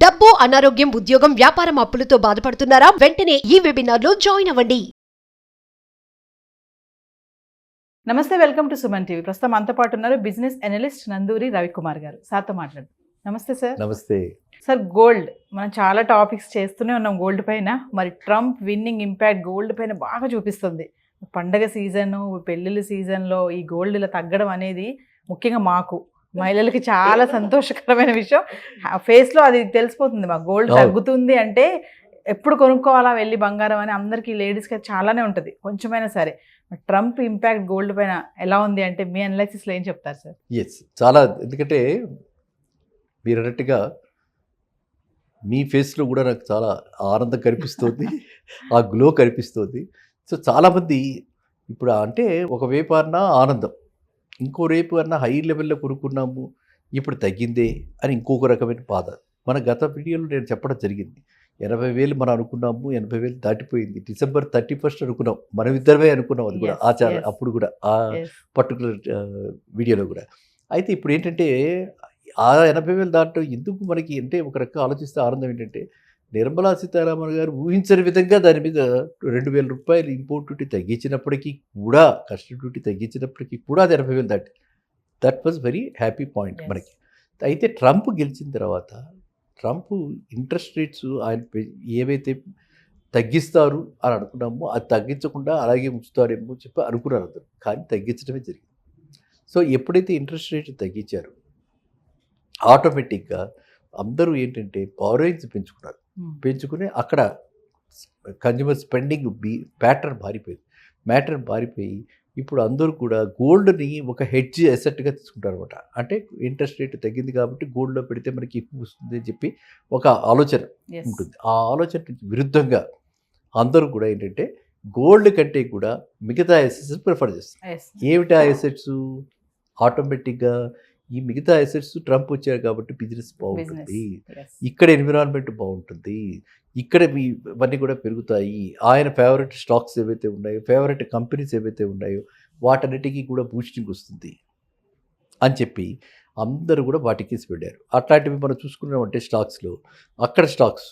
డబ్బు, అనారోగ్యం, ఉద్యోగం, వ్యాపారం అప్పులతో బాధపడుతున్నారా? వెంటనే ఈ వెబినార్ లో జాయిన్ అవ్వండి. నమస్తే, వెల్కమ్ టు సుమన్ టీవీ. ప్రస్తుతం మనతో పాటు ఉన్నారు బిజినెస్ అనలిస్ట్ నందూరి రవికుమార్ గారు. సార్తో మాట్లాడు. నమస్తే సార్. నమస్తే సార్, గోల్డ్ మనం చాలా టాపిక్స్ చేస్తూనే ఉన్నాం గోల్డ్ పైన. మరి ట్రంప్ విన్నింగ్ ఇంపాక్ట్ గోల్డ్ పైన బాగా చూపిస్తుంది. పండగ సీజను, పెళ్ళిళ్ళ సీజన్లో ఈ గోల్డ్ ఇలా తగ్గడం అనేది ముఖ్యంగా మాకు మహిళలకి చాలా సంతోషకరమైన విషయం. ఫేస్లో అది తెలిసిపోతుంది. మాకు గోల్డ్ తగ్గుతుంది అంటే ఎప్పుడు కొనుక్కోవాలా వెళ్ళి బంగారం అని అందరికీ లేడీస్కి చాలానే ఉంటుంది కొంచెమైనా సరే. ట్రంప్ ఇంపాక్ట్ గోల్డ్ పైన ఎలా ఉంది అంటే మీ అనాలిసిస్లో ఏం చెప్తారు సార్? ఎస్, చాలా. ఎందుకంటే మీరు అన్నట్టుగా మీ ఫేస్లో కూడా నాకు చాలా ఆనందం కనిపిస్తుంది, ఆ గ్లో కనిపిస్తుంది. సో చాలామంది ఇప్పుడు అంటే ఒకవైపు అన్నా ఆనందం, ఇంకో రేపు అన్నా హై లెవెల్లో కొనుక్కున్నాము ఇప్పుడు తగ్గిందే అని ఇంకొక రకమైన బాధ. మన గత వీడియోలో నేను చెప్పడం జరిగింది, 80,000 మనం అనుకున్నాము, 80,000 దాటిపోయింది. December 31st అనుకున్నాం, మనం ఇద్దరమే అనుకున్నాం. అది కూడా ఆచారం అప్పుడు కూడా ఆ పర్టికులర్ వీడియోలో కూడా. అయితే ఇప్పుడు ఏంటంటే ఆ 80,000 దాంట్లో ఎందుకు మనకి అంటే ఒక రకంగా ఆలోచిస్తే ఆనందం ఏంటంటే నిర్మలా సీతారామన్ గారు ఊహించని విధంగా దాని మీద 2,000 రూపాయలు ఇంపోర్ట్ డ్యూటీ తగ్గించినప్పటికీ కూడా, కస్టమ్ డ్యూటీ తగ్గించినప్పటికీ కూడా అది 80,000 దాటి. That was very happy point మనకి. అయితే ట్రంప్ గెలిచిన తర్వాత ట్రంప్ ఇంట్రెస్ట్ రేట్స్ ఆయన ఏవైతే తగ్గిస్తారు అని అనుకున్నామో అది తగ్గించకుండా అలాగే ఉంచుతారేమో చెప్పి అనుకున్నారు అందరూ, కానీ తగ్గించడమే జరిగింది. సో ఎప్పుడైతే ఇంట్రెస్ట్ రేట్ తగ్గించారో ఆటోమేటిక్గా అందరూ ఏంటంటే బారోయింగ్స్ పెంచుకుని అక్కడ కన్జ్యూమర్ స్పెండింగ్ ప్యాటర్న్ మారిపోయి ఇప్పుడు అందరూ కూడా గోల్డ్ని ఒక హెడ్జ్ అసెట్గా తీసుకుంటారు అనమాట. అంటే ఇంట్రెస్ట్ రేట్ తగ్గింది కాబట్టి గోల్డ్లో పెడితే మనకి ఎక్కువ వస్తుంది అని చెప్పి ఒక ఆలోచన ఉంటుంది. ఆ ఆలోచనకి విరుద్ధంగా అందరూ కూడా ఏంటంటే గోల్డ్ కంటే కూడా మిగతా అసెట్స్ ప్రిఫర్ చేస్తారు. ఏమిటి ఆ అసెట్స్? ఆటోమేటిక్గా ఈ మిగతా అసెట్స్ ట్రంప్ వచ్చారు కాబట్టి బిజినెస్ బాగుంటుంది, ఇక్కడ ఎన్విరాన్మెంట్ బాగుంటుంది, ఇక్కడ ఇవన్నీ కూడా పెరుగుతాయి. ఆయన ఫేవరెట్ స్టాక్స్ ఏవైతే ఉన్నాయో, ఫేవరెట్ కంపెనీస్ ఏవైతే ఉన్నాయో వాటన్నిటికీ కూడా బూస్టింగ్ వస్తుంది అని చెప్పి అందరూ కూడా వాటికి వెళ్ళారు. అట్లాంటివి మనం చూసుకున్నామంటే స్టాక్స్లో అక్కడ స్టాక్స్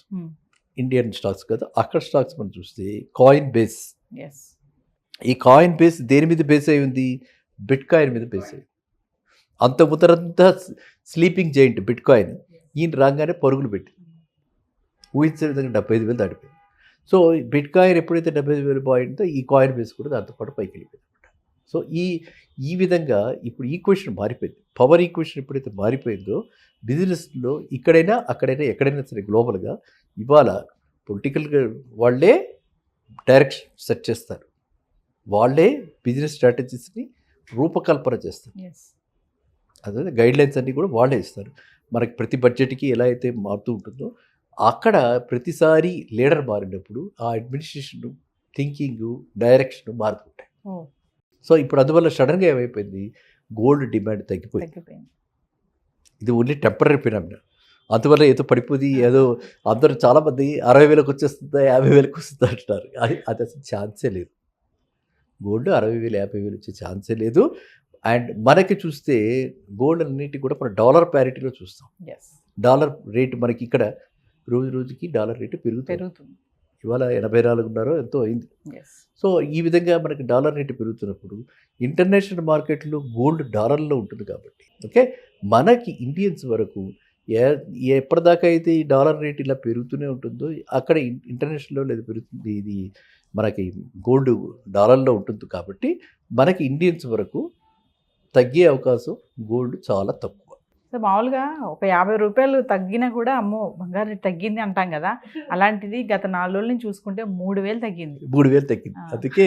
ఇండియన్ స్టాక్స్ కదా, అక్కడ స్టాక్స్ మనం చూస్తే కాయిన్ బేస్. ఈ కాయిన్ బేస్ దేని మీద బేస్ అయి ఉంది? బిట్ కాయిన్ మీద బేస్ అయ్యింది. అంత ముందరంతా స్లీపింగ్ జైంట్ బిట్ కాయిన్, ఈయన రాగానే పరుగులు పెట్టి ఊహించే విధంగా 75,000 దాటిపోయింది. సో బిట్ కాయిన్ ఎప్పుడైతే 75,000 పాయింట్తో ఈ కాయిన్ బేస్ కూడా దాంతోపాటు పైకి వెళ్ళిపోయింది అనమాట. సో ఈ విధంగా ఇప్పుడు ఈక్వేషన్ మారిపోయింది. పవర్ ఈక్వేషన్ ఎప్పుడైతే మారిపోయిందో బిజినెస్లో ఇక్కడైనా అక్కడైనా ఎక్కడైనా సరే గ్లోబల్గా ఇవాళ పొలిటికల్గా వాళ్ళే డైరెక్షన్ సెట్ చేస్తారు, వాళ్ళే బిజినెస్ స్ట్రాటజీస్ని రూపకల్పన చేస్తారు. అదే గైడ్లైన్స్ అన్నీ కూడా వాళ్ళే ఇస్తారు. మనకి ప్రతి బడ్జెట్కి ఎలా అయితే మారుతూ ఉంటుందో అక్కడ ప్రతిసారి లీడర్ మారినప్పుడు ఆ అడ్మినిస్ట్రేషన్ థింకింగ్ డైరెక్షన్ మారుతుంటాయి. సో ఇప్పుడు అందువల్ల సడన్గా ఏమైపోయింది, గోల్డ్ డిమాండ్ తగ్గిపోయింది. ఇది ఓన్లీ టెంపరీ ఫినామినా. అందువల్ల ఏదో పడిపోయి ఏదో అందరూ చాలామంది 60,000 వచ్చేస్తుందా 50,000 వస్తుందా అంటున్నారు. అది అసలు ఛాన్సే లేదు. గోల్డ్ 60,000 50,000 వచ్చే ఛాన్సే లేదు. అండ్ మనకి చూస్తే గోల్డ్ అన్నిటి కూడా మన డాలర్ ప్యారిటీలో చూస్తాం. డాలర్ రేటు మనకి ఇక్కడ రోజు రోజుకి డాలర్ రేటు పెరుగుతుంది. ఇవాళ 84 ఎంతో అయింది. సో ఈ విధంగా మనకి డాలర్ రేటు పెరుగుతున్నప్పుడు ఇంటర్నేషనల్ మార్కెట్లో గోల్డ్ డాలర్లో ఉంటుంది కాబట్టి ఓకే, మనకి ఇండియన్స్ వరకు ఎప్పటిదాకా అయితే ఈ డాలర్ రేట్ ఇలా పెరుగుతూనే ఉంటుందో అక్కడ ఇంటర్నేషనల్ లేదు పెరుగుతుంది, ఇది మనకి గోల్డ్ డాలర్లో ఉంటుంది కాబట్టి మనకి ఇండియన్స్ వరకు తగ్గే అవకాశం గోల్డ్ చాలా తక్కువ. సో మామూలుగా ఒక 50 రూపాయలు తగ్గినా కూడా అమ్మో బంగారు రేటు తగ్గింది అంటాం కదా, అలాంటిది గత 4 రోజుల నుంచి చూసుకుంటే 3,000 తగ్గింది. 3,000 తగ్గింది. అందుకే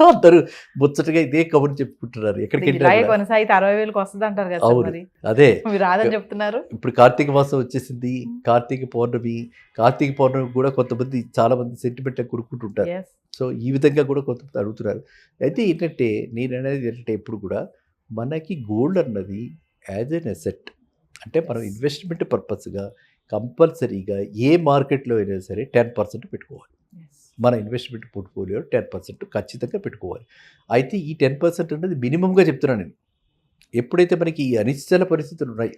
అందరూ ముచ్చటగా ఇదే కబుర్లు చెప్పుకుంటున్నారు. ఎక్కడికి కొనసాగితే 60,000 వస్తుంది అంటారు కదా. మరి అదే మీరు రాదని చెప్తున్నారు. ఇప్పుడు కార్తీక మాసం వచ్చేసింది, కార్తీక పౌర్ణమి కూడా కొంతమంది చాలా మంది సెంటిమెంట్ కొనుక్కుంటుంటారు. సో ఈ విధంగా కూడా కొంతమంది అడుగుతున్నారు. అయితే ఏంటంటే నేను అనేది ఏంటంటే ఎప్పుడు కూడా మనకి గోల్డ్ అన్నది యాజ్ ఎన్ అసెట్, అంటే మనం ఇన్వెస్ట్మెంట్ పర్పస్గా కంపల్సరీగా ఏ మార్కెట్లో అయినా సరే 10% పెట్టుకోవాలి. మన ఇన్వెస్ట్మెంట్ పోర్ట్ఫోలియో 10% ఖచ్చితంగా పెట్టుకోవాలి. అయితే ఈ 10% అనేది మినిమంగా చెప్తున్నాను నేను. ఎప్పుడైతే మనకి ఈ అనిశ్చల పరిస్థితులు ఉన్నాయి,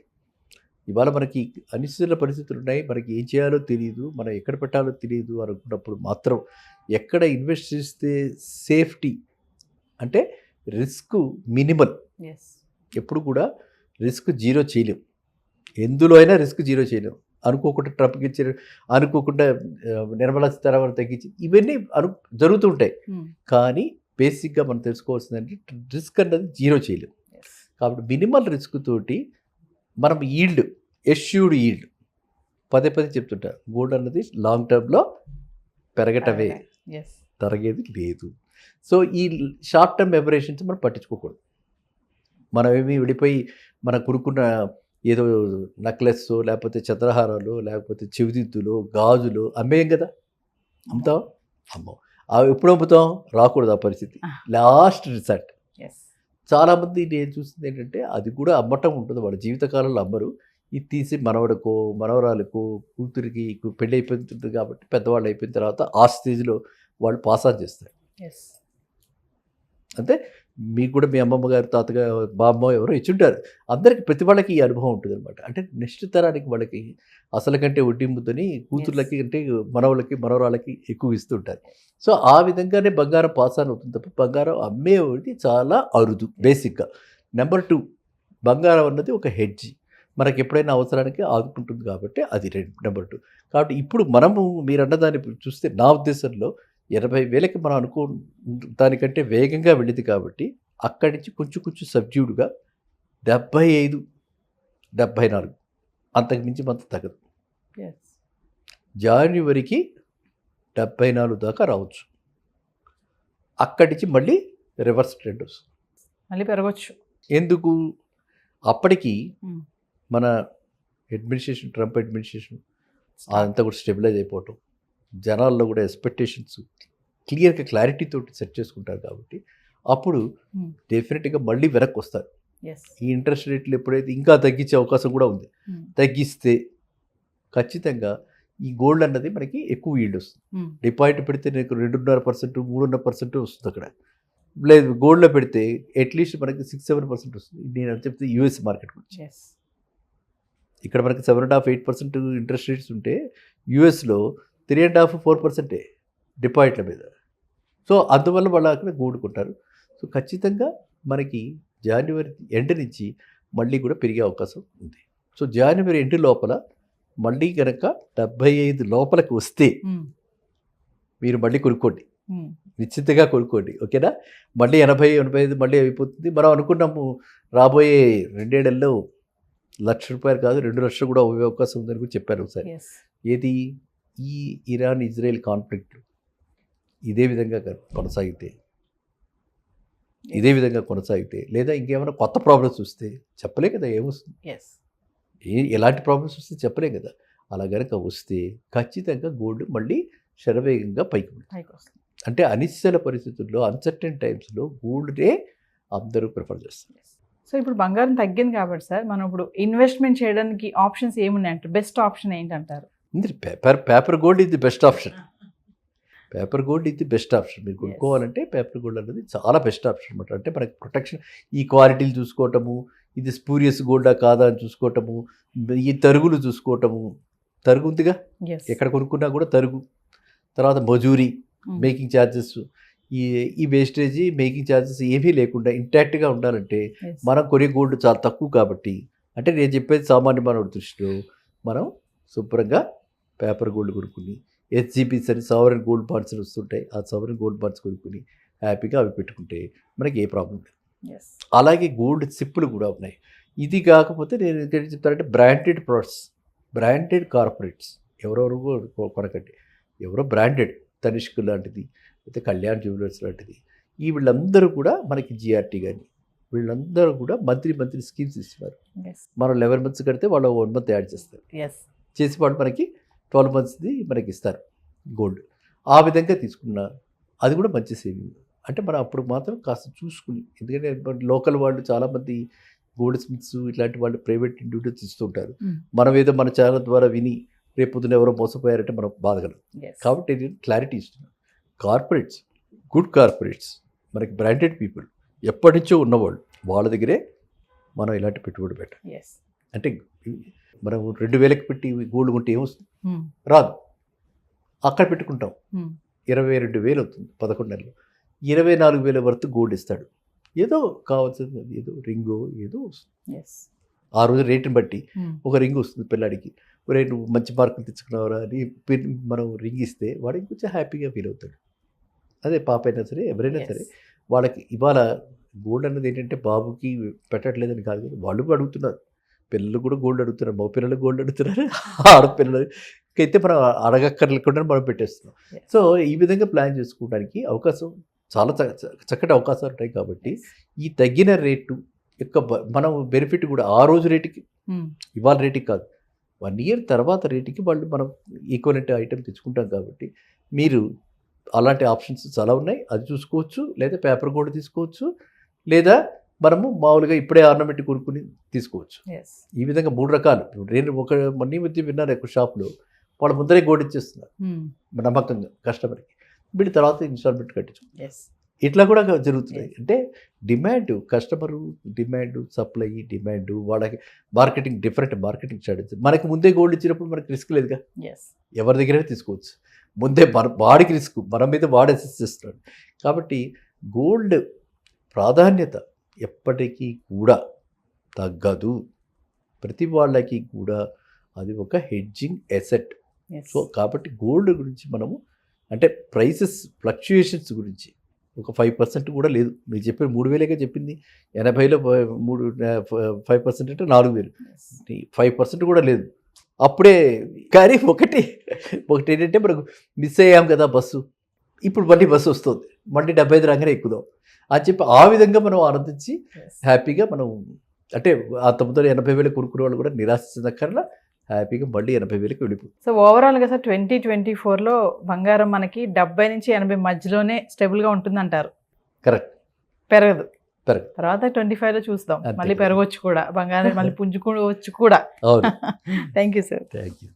ఇవాళ మనకి అనిశ్చిత పరిస్థితులు ఉన్నాయి, మనకి ఏం చేయాలో తెలియదు, మనం ఎక్కడ పెట్టాలో తెలియదు అనుకున్నప్పుడు మాత్రం ఎక్కడ ఇన్వెస్ట్ చేస్తే సేఫ్టీ అంటే రిస్క్ మినిమల్. ఎస్. ఎప్పుడు కూడా రిస్క్ జీరో చేయలేం, ఎందులో అయినా రిస్క్ జీరో చేయలేం. అనుకోకుండా ట్రంప్కి ఇచ్చి అనుకోకుండా నిర్మలా సీతారామన్ తగ్గించి ఇవన్నీ జరుగుతుంటాయి. కానీ బేసిక్గా మనం తెలుసుకోవాల్సిందంటే రిస్క్ అన్నది జీరో చేయలేం. కాబట్టి మినిమల్ రిస్క్ తోటి మనం ఈల్డ్, ఎష్యూర్డ్ ఈల్డ్ పదే చెప్తుంటా, గోల్డ్ అన్నది లాంగ్ టర్మ్లో పెరగటమే, ఎస్. తరగేది లేదు. సో ఈ షార్ట్ టర్మ్ ఎబరేషన్స్ మనం పట్టించుకోకూడదు. మనం ఏమి విడిపోయి మన కొనుక్కున్న ఏదో నెక్లెస్ లేకపోతే చంద్రహారాలు లేకపోతే చెవిదిద్దులు గాజులు అమ్మేయం కదా, అమ్ముతాం, అమ్మం. అవి ఎప్పుడు అమ్ముతాం, రాకూడదు ఆ పరిస్థితి, లాస్ట్ రిజల్ట్. ఎస్. చాలామంది నేను చూసింది ఏంటంటే అది కూడా అమ్మటం ఉంటుంది, వాళ్ళ జీవితకాలంలో అమ్మరు. ఇది తీసి మనవడికో మనవరాలకో కూతురికి పెళ్ళి అయిపోతుంది కాబట్టి పెద్దవాళ్ళు అయిపోయిన తర్వాత ఆ స్టేజ్లో వాళ్ళు పాస్ ఆన్ చేస్తారు. ఎస్. అంటే మీకు కూడా మీ అమ్మమ్మ గారు తాతగారు బామ్మ ఎవరో ఇచ్చుంటారు, అందరికి ప్రతి వాళ్ళకి ఈ అనుభవం ఉంటుంది అనమాట. అంటే నెక్స్ట్ తరానికి వాళ్ళకి అసలు కంటే వడ్డీ ముద్దని కూతుర్లకి అంటే మనవలకి మనవరాలకి ఎక్కువ ఇస్తుంటారు. సో ఆ విధంగానే బంగారం పాస్ ఆన్ అవుతుంది తప్ప బంగారం అమ్మేది చాలా అరుదు బేసిక్గా. నెంబర్ 2, బంగారం అన్నది ఒక హెడ్జ్, మనకి ఎప్పుడైనా అవసరానికి ఆదుకుంటుంది కాబట్టి అది నెంబర్ 2. కాబట్టి ఇప్పుడు మనము మీరు అన్నదాన్ని చూస్తే నా ఉద్దేశంలో 80,000కి మనం దానికంటే వేగంగా వెళ్ళింది కాబట్టి అక్కడి నుంచి కొంచెం సబ్జ్యూడ్గా 75, 74 అంతకు మించి మనకు తగ్గదు. ఎస్. జనవరికి 74 దాకా రావచ్చు, అక్కడి నుంచి మళ్ళీ రివర్స్ ట్రెండ్ వస్తుంది, మళ్ళీ పెరగచ్చు. ఎందుకు అప్పటికి మన అడ్మినిస్ట్రేషన్, ట్రంప్ అడ్మినిస్ట్రేషన్ అదంతా కూడా స్టెబిలైజ్ అయిపోవటం, జనాల్లో కూడా ఎక్స్పెక్టేషన్స్ క్లియర్గా క్లారిటీతో సెట్ చేసుకుంటారు కాబట్టి అప్పుడు డెఫినెట్గా మళ్ళీ వెనక్కి వస్తారు. ఎస్. ఈ ఇంట్రెస్ట్ రేట్లు ఎప్పుడైతే ఇంకా తగ్గించే అవకాశం కూడా ఉంది, తగ్గిస్తే ఖచ్చితంగా ఈ గోల్డ్ అన్నది మనకి ఎక్కువ ఈల్డ్ వస్తుంది. డిపాజిట్ పెడితే నీకు 2.5%, 3.5% వస్తుంది అక్కడ. లేదు గోల్డ్లో పెడితే అట్లీస్ట్ మనకి 6-7% వస్తుంది. నేను చెప్తే యూఎస్ మార్కెట్ గురించి. ఎస్. ఇక్కడ మనకి 7.5-8% ఇంట్రెస్ట్ రేట్స్ ఉంటే యూఎస్లో 3.5-4% డిపాజిట్ల మీద. సో అందువల్ల వాళ్ళు అక్కడ గోల్డ్ కొంటారు. సో ఖచ్చితంగా మనకి జనవరి ఎండ్ నుంచి మళ్ళీ కూడా పెరిగే అవకాశం ఉంది. సో జనవరి ఎండ్ లోపల మళ్ళీ కనుక 75 లోపలికి వస్తే మీరు మళ్ళీ కొనుక్కోండి, నిశ్చితంగా కొనుక్కోండి, ఓకేనా. మళ్ళీ 80-85 మళ్ళీ అయిపోతుంది. మనం అనుకున్నాము రాబోయే 2 ఏళ్లలో ₹1,00,000 కాదు 2 లక్షలు కూడా అయ్యే అవకాశం ఉందని కూడా చెప్పారు ఒకసారి. ఏది ఈ ఇరాన్ ఇజ్రాయెల్ కాన్ఫ్లిక్ట్ ఇదే విధంగా కొనసాగితే లేదా ఇంకేమైనా కొత్త ప్రాబ్లమ్స్ వస్తే చెప్పలే కదా ఏమొస్తుంది, ఎలాంటి ప్రాబ్లమ్స్ వస్తే చెప్పలే కదా. అలా కనుక వస్తే ఖచ్చితంగా గోల్డ్ మళ్ళీ శరవేగంగా పైకి వస్తుంది. అంటే అనిశ్చిత పరిస్థితుల్లో అన్సర్టెన్ టైమ్స్లో గోల్డ్నే అందరూ ప్రిఫర్ చేస్తారు. సో ఇప్పుడు బంగారం తగ్గింది కాబట్టి సార్ మనం ఇప్పుడు ఇన్వెస్ట్మెంట్ చేయడానికి ఆప్షన్స్ ఏమున్నాయంటారు? బెస్ట్ ఆప్షన్ ఏంటంటారు? పేపర్ గోల్డ్ ఇది బెస్ట్ ఆప్షన్. పేపర్ గోల్డ్ ఇది బెస్ట్ ఆప్షన్. మీరు కొనుక్కోవాలంటే పేపర్ గోల్డ్ అనేది చాలా బెస్ట్ ఆప్షన్ అనమాట. అంటే మనకి ప్రొటెక్షన్, ఈ క్వాలిటీలు చూసుకోవటము, ఇది స్పూరియస్ గోల్డా కాదా అని చూసుకోవటము, ఈ తరుగులు చూసుకోవటము, తరుగు ఉందిగా ఎక్కడ కొనుక్కున్నా కూడా తరుగు, తర్వాత మజూరీ, మేకింగ్ ఛార్జెస్, ఈ వేస్టేజీ మేకింగ్ ఛార్జెస్ ఏమీ లేకుండా ఇంటాక్ట్గా ఉండాలంటే మనం కొనే గోల్డ్ చాలా తక్కువ కాబట్టి, అంటే నేను చెప్పేది సామాన్య మానవుడి దృష్టిలో మనం శుభ్రంగా పేపర్ గోల్డ్ కొనుక్కుని SGBs అని సావరెన్ గోల్డ్ బాండ్స్ వస్తుంటాయి, ఆ సావరెన్ గోల్డ్ బాండ్స్ కొనుక్కుని హ్యాపీగా అవి పెట్టుకుంటే మనకి ఏ ప్రాబ్లం లేదు. అలాగే గోల్డ్ సిప్పులు కూడా ఉన్నాయి. ఇది కాకపోతే నేను ఏం చెప్తానంటే బ్రాండెడ్ ప్రొడక్ట్స్, బ్రాండెడ్ కార్పొరేట్స్ ఎవరెవరు కొనకండి. ఎవరో బ్రాండెడ్ తనిష్క్ లాంటిది, అయితే కళ్యాణ్ జ్యువెలర్స్ లాంటిది, ఈ వీళ్ళందరూ కూడా మనకి GRT కానీ వీళ్ళందరూ కూడా మంత్లీ స్కీమ్స్ ఇస్తున్నారు. మనం 11 months కడితే వాళ్ళు 1 month యాడ్ చేస్తారు, చేసి వాళ్ళు మనకి 12 monthsది మనకి ఇస్తారు గోల్డ్. ఆ విధంగా తీసుకున్నా అది కూడా మంచి సేవింగ్. అంటే మనం అప్పుడు మాత్రం కాస్త చూసుకుని, ఎందుకంటే లోకల్ వాళ్ళు చాలామంది గోల్డ్ స్మిత్స్ ఇట్లాంటి వాళ్ళు ప్రైవేట్ ఇండివిజువల్స్ ఇస్తుంటారు. మనం ఏదో మన ఛానల్ ద్వారా విని రేపు పొద్దున ఎవరో మోసపోయారంటే మనం బాధగలం. కాబట్టి నేను క్లారిటీ ఇస్తున్నాను. కార్పొరేట్స్, గుడ్ కార్పొరేట్స్, మనకి బ్రాండెడ్ పీపుల్, ఎప్పటి నుంచో ఉన్నవాళ్ళు, వాళ్ళ దగ్గరే మనం ఇలాంటి పెట్టుబడి పెట్టాలి. అంటే మనం 2,000కి పెట్టి గోల్డ్ కొంటే ఏమొస్తుంది? రాదు. అక్కడ పెట్టుకుంటాం, 22,000 అవుతుంది 11 నెలలు. 24,000 వర్త్ గోల్డ్ ఇస్తాడు. ఏదో కావాల్సింది ఏదో రింగో ఏదో వస్తుంది. ఆ రోజు రేటుని బట్టి ఒక రింగ్ వస్తుంది పిల్లాడికి. ఒరే నువ్వు మంచి మార్కులు తెచ్చుకున్నావురా అని మనం రింగ్ ఇస్తే వాడికి కొంచెం హ్యాపీగా ఫీల్ అవుతాడు. అదే పాప అయినా సరే ఎవరైనా సరే వాళ్ళకి ఇవాళ గోల్డ్ అన్నది ఏంటంటే బాబుకి పెట్టట్లేదని కాదు, వాళ్ళు కూడా అడుగుతున్నారు. పిల్లలు కూడా గోల్డ్ అడుగుతున్నారు, మగ పిల్లలు గోల్డ్ అడుగుతున్నారు, ఆడపిల్లలకైతే మనం అడగక్కర్లేకుండా మనం పెట్టేస్తున్నాం. సో ఈ విధంగా ప్లాన్ చేసుకోవడానికి అవకాశం చాలా చక్కటి అవకాశాలు ఉంటాయి. కాబట్టి ఈ తగ్గిన రేటు యొక్క మనం బెనిఫిట్ కూడా ఆ రోజు రేటుకి ఇవాళ రేటుకి కాదు, 1 ఇయర్ తర్వాత రేటుకి వాళ్ళు మనం ఈక్వలెంట్ ఐటమ్ తెచ్చుకుంటాం. కాబట్టి మీరు అలాంటి ఆప్షన్స్ చాలా ఉన్నాయి, అది చూసుకోవచ్చు. లేదా పేపర్ గోల్డ్ తీసుకోవచ్చు, లేదా మనము మామూలుగా ఇప్పుడే ఆర్నమెంట్ కొనుక్కుని తీసుకోవచ్చు. ఈ విధంగా 3 రకాలు. నేను మొన్న మధ్య విన్నాను ఒక షాప్లో, వాళ్ళు ముందరే గోల్డ్ ఇచ్చేస్తున్నారు నమ్మకంగా కస్టమర్కి, వీడి తర్వాత ఇన్స్టాల్మెంట్ కట్టించు. ఇట్లా కూడా జరుగుతున్నాయి. అంటే demand, customer demand, supply demand, వాళ్ళకి మార్కెటింగ్ డిఫరెంట్ మార్కెటింగ్ స్ట్రాటజీ. మనకి ముందే గోల్డ్ ఇచ్చినప్పుడు మనకి రిస్క్ లేదుగా, ఎవరి దగ్గరైనా తీసుకోవచ్చు. ముందే వాడికి రిస్క్, మన మీద వాడే చేస్తున్నాడు. కాబట్టి గోల్డ్ ప్రాధాన్యత ఎప్పటికీ కూడా తగ్గదు. ప్రతి వాళ్ళకి కూడా అది ఒక హెడ్జింగ్ ఎసెట్. సో కాబట్టి గోల్డ్ గురించి మనము అంటే ప్రైసెస్ ఫ్లక్చుయేషన్స్ గురించి ఒక 5% కూడా లేదు. మీరు చెప్పిన 3,000గా చెప్పింది, 80లో 5% అంటే 4,000, 5% కూడా లేదు అప్పుడే. కానీ ఒకటి ఏంటంటే మనకు మిస్ అయ్యాం కదా బస్సు, ఇప్పుడు మళ్ళీ బస్సు వస్తుంది, మళ్ళీ 75 రాగానే ఎక్కుదాం అని చెప్పి ఆ విధంగా మనం ఆనందించి హ్యాపీగా మనం అంటే ఆ 80,000 కొనుక్కునే వాళ్ళు కూడా నిరాశించక్కర్లా, హ్యాపీగా మళ్ళీ 80,000కి వెళ్ళిపోతుంది. సో ఓవరాల్గా సార్ 2024లో బంగారం మనకి 70 నుంచి 80 మధ్యలోనే స్టేబుల్గా ఉంటుందంటారు. కరెక్ట్, పెరగదు. తర్వాత 25లో చూస్తాం, మళ్ళీ పెరగవచ్చు కూడా, బంగారం మళ్ళీ పుంజుకోవచ్చు కూడా. అవును. Thank you sir. Thank you.